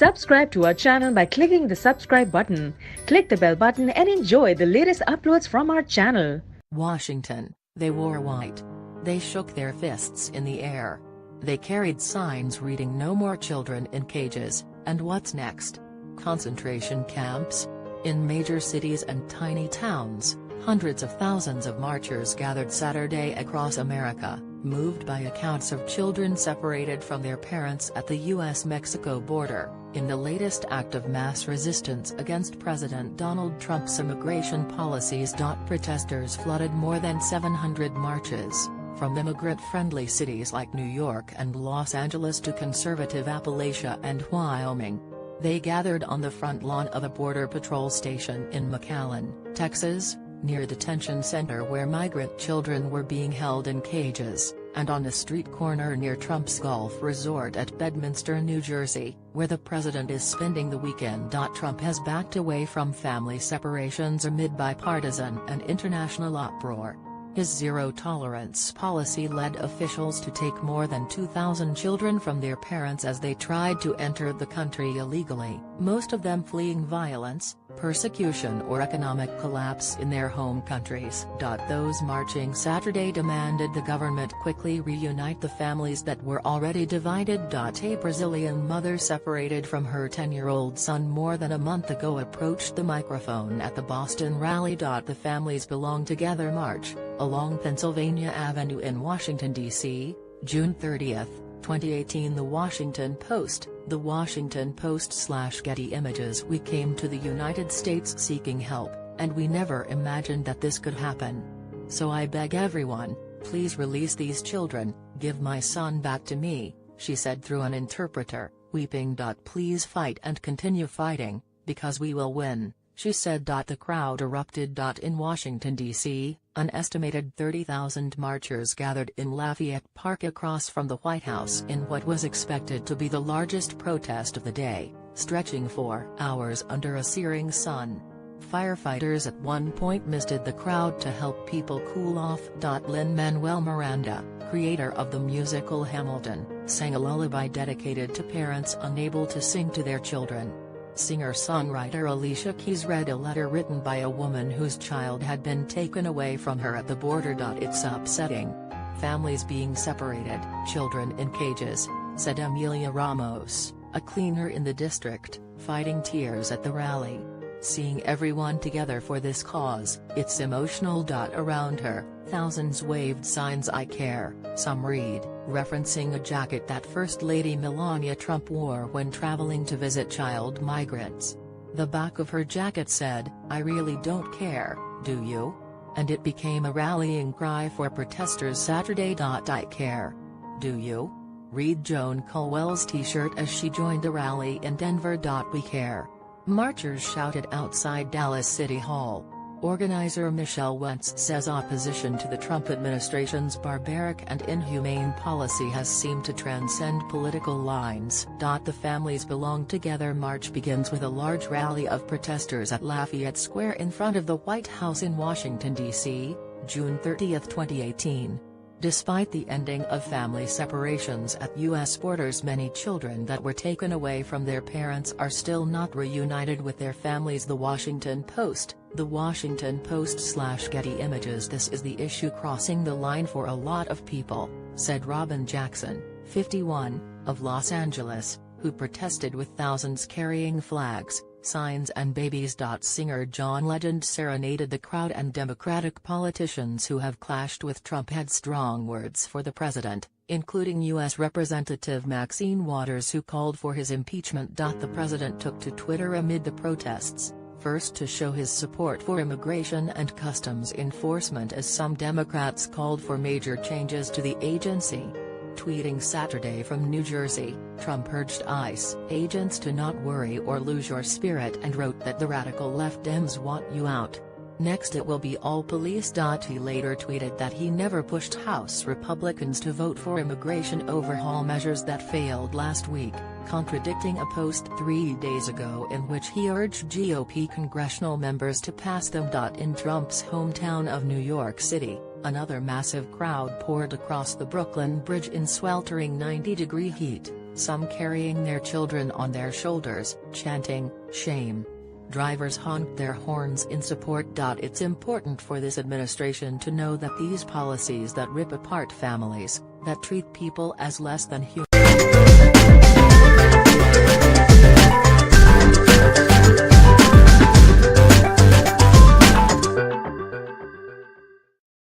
Subscribe to our channel by clicking the subscribe button. Click the bell button and enjoy the latest uploads from our channel. Washington, they wore white. They shook their fists in the air. They carried signs reading "No more children in cages," and what's next? Concentration camps? In major cities and tiny towns, hundreds of thousands of marchers gathered Saturday across America, moved by accounts of children separated from their parents at the U.S.-Mexico border, in the latest act of mass resistance against President Donald Trump's immigration policies. Protesters flooded more than 700 marches, from immigrant-friendly cities like New York and Los Angeles to conservative Appalachia and Wyoming. They gathered on the front lawn of a Border Patrol station in McAllen, Texas, near the detention center where migrant children were being held in cages, and on a street corner near Trump's golf resort at Bedminster, New Jersey, where the president is spending the weekend. Trump has backed away from family separations amid bipartisan and international uproar. His zero-tolerance policy led officials to take more than 2,000 children from their parents as they tried to enter the country illegally, most of them fleeing violence, persecution or economic collapse in their home countries. Those marching Saturday demanded the government quickly reunite the families that were already divided. A Brazilian mother separated from her 10-year-old son more than a month ago approached the microphone at the Boston rally. The Families Belong Together march, along Pennsylvania Avenue in Washington, D.C., June 30, 2018. The Washington Post /Getty Images. We came to the United States seeking help, and we never imagined that this could happen. So I beg everyone, please release these children, give my son back to me, she said through an interpreter, weeping. Please fight and continue fighting, because we will win, she said. The crowd erupted. In Washington, D.C., an estimated 30,000 marchers gathered in Lafayette Park across from the White House in what was expected to be the largest protest of the day, stretching for hours under a searing sun. Firefighters at one point misted the crowd to help people cool off. Lin-Manuel Miranda, creator of the musical Hamilton, sang a lullaby dedicated to parents unable to sing to their children. Singer-songwriter Alicia Keys read a letter written by a woman whose child had been taken away from her at the border. It's upsetting. Families being separated, children in cages, said Amelia Ramos, a cleaner in the district, fighting tears at the rally. Seeing everyone together for this cause, it's emotional. Around her, thousands waved signs "I care," some read, referencing a jacket that First Lady Melania Trump wore when traveling to visit child migrants. The back of her jacket said, "I really don't care, do you?" And it became a rallying cry for protesters Saturday. "I care. Do you?" Read Joan Colwell's t-shirt as she joined a rally in Denver. "We care." Marchers shouted outside Dallas City Hall. Organizer Michelle Wentz says opposition to the Trump administration's barbaric and inhumane policy has seemed to transcend political lines. The Families Belong Together march begins with a large rally of protesters at Lafayette Square in front of the White House in Washington, D.C., June 30, 2018. Despite the ending of family separations at U.S. borders, many children that were taken away from their parents are still not reunited with their families. The Washington Post /Getty Images. This is the issue crossing the line for a lot of people, said Robin Jackson, 51, of Los Angeles, who protested with thousands carrying flags, signs and babies. Singer John Legend serenaded the crowd, and Democratic politicians who have clashed with Trump had strong words for the president, including U.S. Representative Maxine Waters, who called for his impeachment. The president took to Twitter amid the protests, first to show his support for immigration and customs enforcement as some Democrats called for major changes to the agency. Tweeting Saturday from New Jersey, Trump urged ICE agents to not worry or lose your spirit and wrote that the radical left Dems want you out. Next it will be all police. He later tweeted that he never pushed House Republicans to vote for immigration overhaul measures that failed last week, contradicting a post 3 days ago in which he urged GOP congressional members to pass them. In Trump's hometown of New York City, Another massive crowd poured across the Brooklyn Bridge in sweltering 90-degree heat, some carrying their children on their shoulders, chanting, "Shame." Drivers honked their horns in support. It's important for this administration to know that these policies that rip apart families, that treat people as less than human.